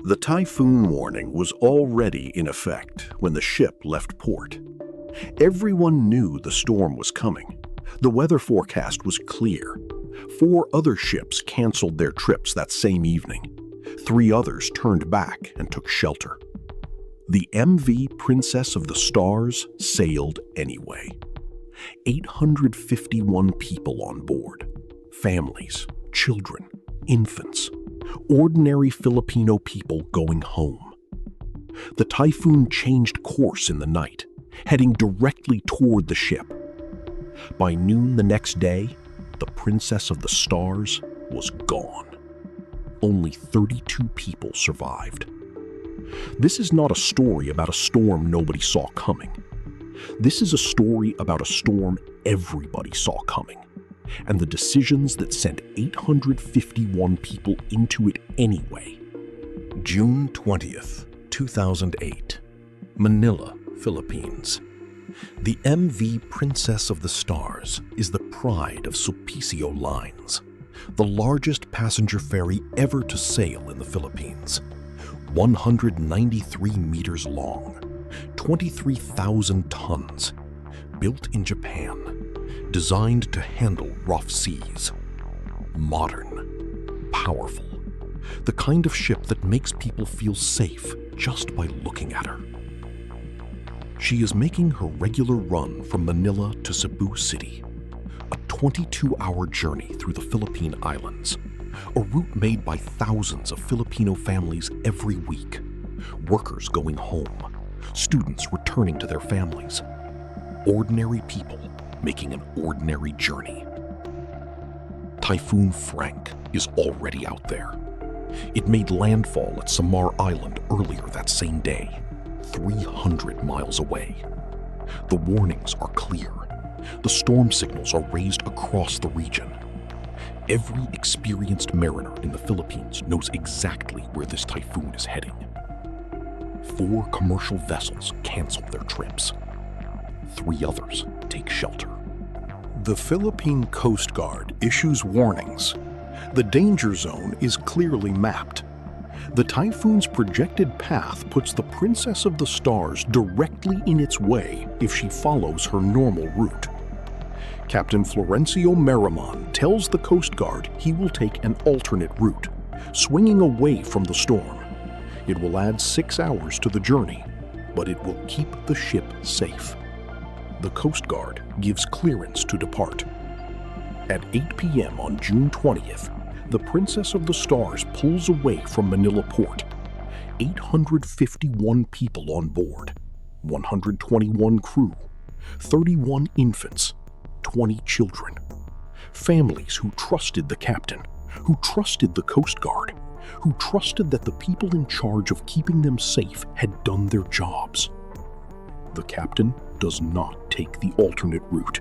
The typhoon warning was already in effect when the ship left port. Everyone knew the storm was coming. The weather forecast was clear. 4 other ships canceled their trips that same evening. 3 others turned back and took shelter. The MV Princess of the Stars sailed anyway. 851 people on board. Families, children, infants, ordinary Filipino people going home. The typhoon changed course in the night, heading directly toward the ship. By noon the next day, the Princess of the Stars was gone. Only 32 people survived. This is not a story about a storm nobody saw coming. This is a story about a storm everybody saw coming, and the decisions that sent 851 people into it anyway. June 20th, 2008, Manila, Philippines. The MV Princess of the Stars is the pride of Sulpicio Lines, the largest passenger ferry ever to sail in the Philippines. 193 meters long, 23,000 tons, built in Japan, designed to handle rough seas. Modern, powerful, the kind of ship that makes people feel safe just by looking at her. She is making her regular run from Manila to Cebu City, a 22-hour journey through the Philippine Islands, a route made by thousands of Filipino families every week, workers going home, students returning to their families, ordinary people making an ordinary journey. Typhoon Frank is already out there. It made landfall at Samar Island earlier that same day, 300 miles away. The warnings are clear. The storm signals are raised across the region. Every experienced mariner in the Philippines knows exactly where this typhoon is heading. 4 commercial vessels cancel their trips. 3 others take shelter. The Philippine Coast Guard issues warnings. The danger zone is clearly mapped. The typhoon's projected path puts the Princess of the Stars directly in its way if she follows her normal route. Captain Florencio Marimon tells the Coast Guard he will take an alternate route, swinging away from the storm. It will add 6 hours to the journey, but it will keep the ship safe. The Coast Guard gives clearance to depart. At 8 p.m. on June 20th, the Princess of the Stars pulls away from Manila Port. 851 people on board, 121 crew, 31 infants, 20 children. Families who trusted the captain, who trusted the Coast Guard, who trusted that the people in charge of keeping them safe had done their jobs. The captain does not take the alternate route.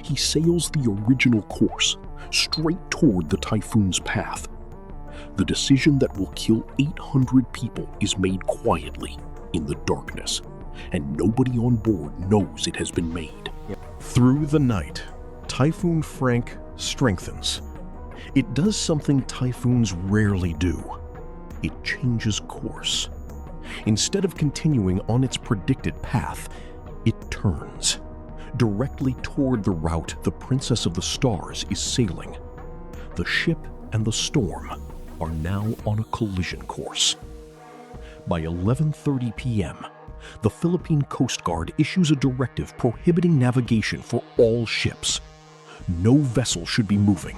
He sails the original course, straight toward the typhoon's path. The decision that will kill 800 people is made quietly, in the darkness, and nobody on board knows it has been made. Through the night, Typhoon Frank strengthens. It does something typhoons rarely do. It changes course. Instead of continuing on its predicted path, it turns directly toward the route the Princess of the Stars is sailing. The ship and the storm are now on a collision course. By 11:30 p.m., the Philippine Coast Guard issues a directive prohibiting navigation for all ships. No vessel should be moving.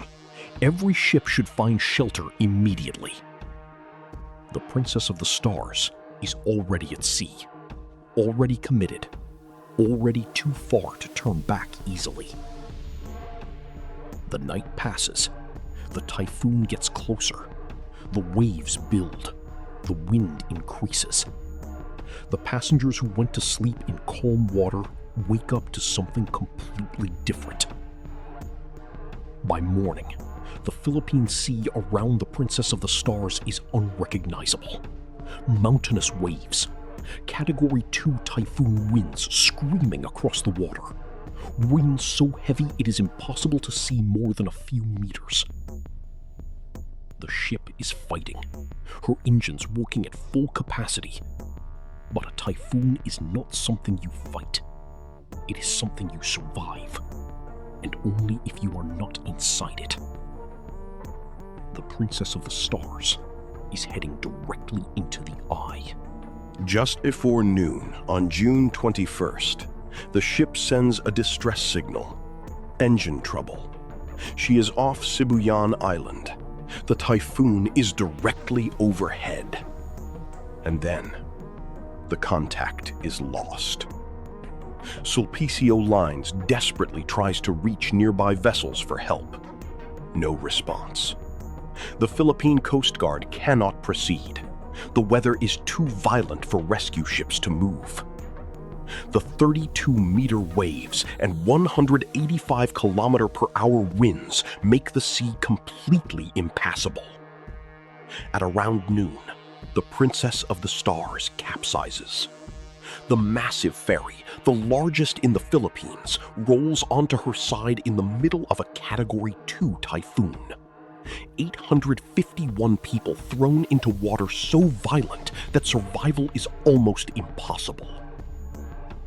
Every ship should find shelter immediately. The Princess of the Stars is already at sea, already committed, already too far to turn back easily. The night passes. The typhoon gets closer. The waves build. The wind increases. The passengers who went to sleep in calm water wake up to something completely different. By morning, the Philippine Sea around the Princess of the Stars is unrecognizable. Mountainous waves, Category 2 typhoon winds screaming across the water. Winds so heavy it is impossible to see more than a few meters. The ship is fighting, her engines working at full capacity. But a typhoon is not something you fight. It is something you survive, and only if you are not inside it. The Princess of the Stars is heading directly into the eye. Just before noon on June 21st, the ship sends a distress signal. Engine trouble. She is off Sibuyan Island. The typhoon is directly overhead. And then, the contact is lost. Sulpicio Lines desperately tries to reach nearby vessels for help. No response. The Philippine Coast Guard cannot proceed. The weather is too violent for rescue ships to move. The 32-meter waves and 185-kilometer-per-hour winds make the sea completely impassable. At around noon, the Princess of the Stars capsizes. The massive ferry, the largest in the Philippines, rolls onto her side in the middle of a Category 2 typhoon. 851 people thrown into water so violent that survival is almost impossible.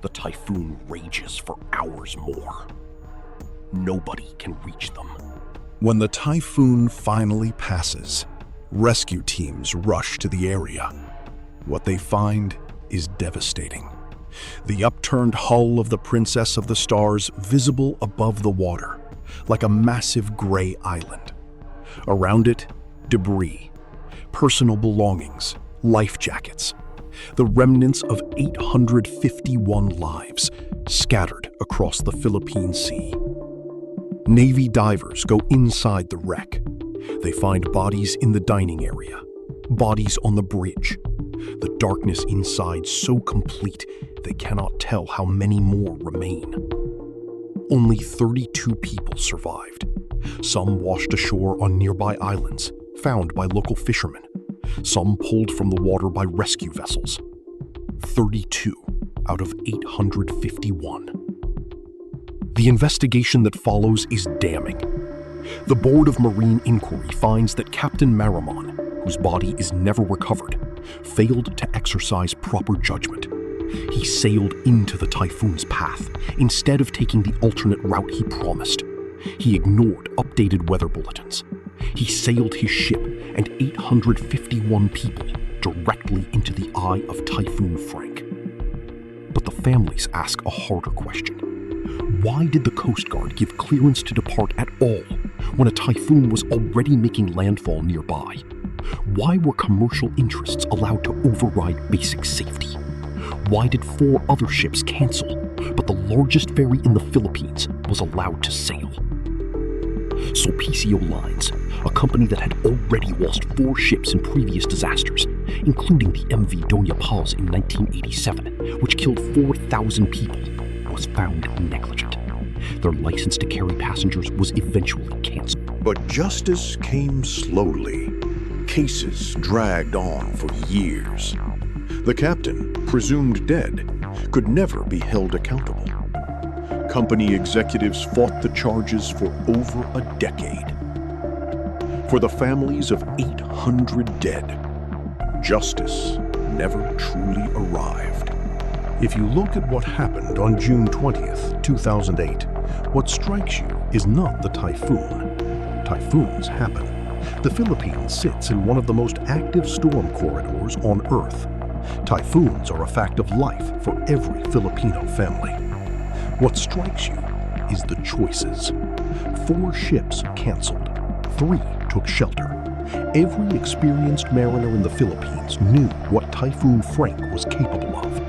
The typhoon rages for hours more. Nobody can reach them. When the typhoon finally passes, rescue teams rush to the area. What they find is devastating. The upturned hull of the Princess of the Stars visible above the water, like a massive gray island. Around it, debris, personal belongings, life jackets, the remnants of 851 lives scattered across the Philippine Sea. Navy divers go inside the wreck. They find bodies in the dining area, bodies on the bridge. The darkness inside so complete they cannot tell how many more remain. Only 32 people survived. Some washed ashore on nearby islands, found by local fishermen. Some pulled from the water by rescue vessels. 32 out of 851. The investigation that follows is damning. The Board of Marine Inquiry finds that Captain Maramon, whose body is never recovered, failed to exercise proper judgment. He sailed into the typhoon's path instead of taking the alternate route he promised. He ignored updated weather bulletins. He sailed his ship and 851 people directly into the eye of Typhoon Frank. But the families ask a harder question. Why did the Coast Guard give clearance to depart at all when a typhoon was already making landfall nearby? Why were commercial interests allowed to override basic safety? Why did 4 other ships cancel, but the largest ferry in the Philippines was allowed to sail? Sulpicio Lines, a company that had already lost 4 ships in previous disasters, including the MV Doña Paz in 1987, which killed 4,000 people, was found negligent. Their license to carry passengers was eventually canceled. But justice came slowly. Cases dragged on for years. The captain, presumed dead, could never be held accountable. Company executives fought the charges for over a decade. For the families of 800 dead, justice never truly arrived. If you look at what happened on June 20th, 2008, what strikes you is not the typhoon. Typhoons happen. The Philippines sits in one of the most active storm corridors on Earth. Typhoons are a fact of life for every Filipino family. What strikes you is the choices. 4 ships canceled. 3 took shelter. Every experienced mariner in the Philippines knew what Typhoon Frank was capable of.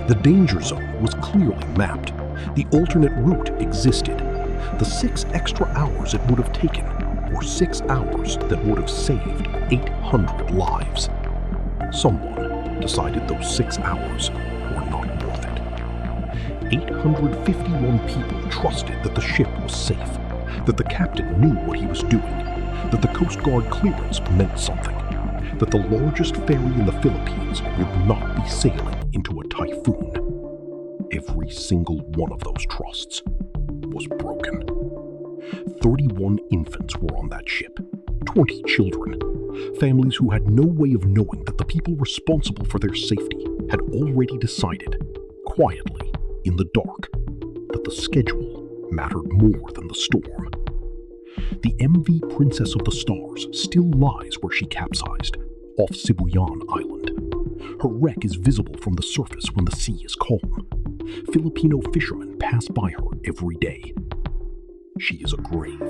The danger zone was clearly mapped. The alternate route existed. The 6 extra hours it would have taken were 6 hours that would have saved 800 lives. Someone decided those 6 hours were not worth it. 851 people trusted that the ship was safe, that the captain knew what he was doing, that the Coast Guard clearance meant something, that the largest ferry in the Philippines would not be sailing into a typhoon. Every single one of those trusts was broken. 31 infants were on that ship, 20 children. Families who had no way of knowing that the people responsible for their safety had already decided, quietly, in the dark, that the schedule mattered more than the storm. The MV Princess of the Stars still lies where she capsized, off Sibuyan Island. Her wreck is visible from the surface when the sea is calm. Filipino fishermen pass by her every day. She is a grave,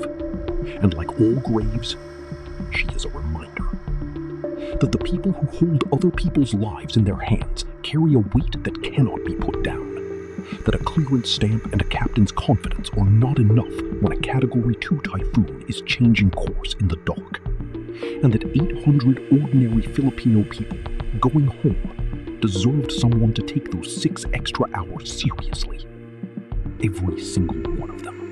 and like all graves, she is a reminder that the people who hold other people's lives in their hands carry a weight that cannot be put down, that a clearance stamp and a captain's confidence are not enough when a Category 2 typhoon is changing course in the dark, and that 800 ordinary Filipino people going home deserved someone to take those 6 extra hours seriously. Every single one of them.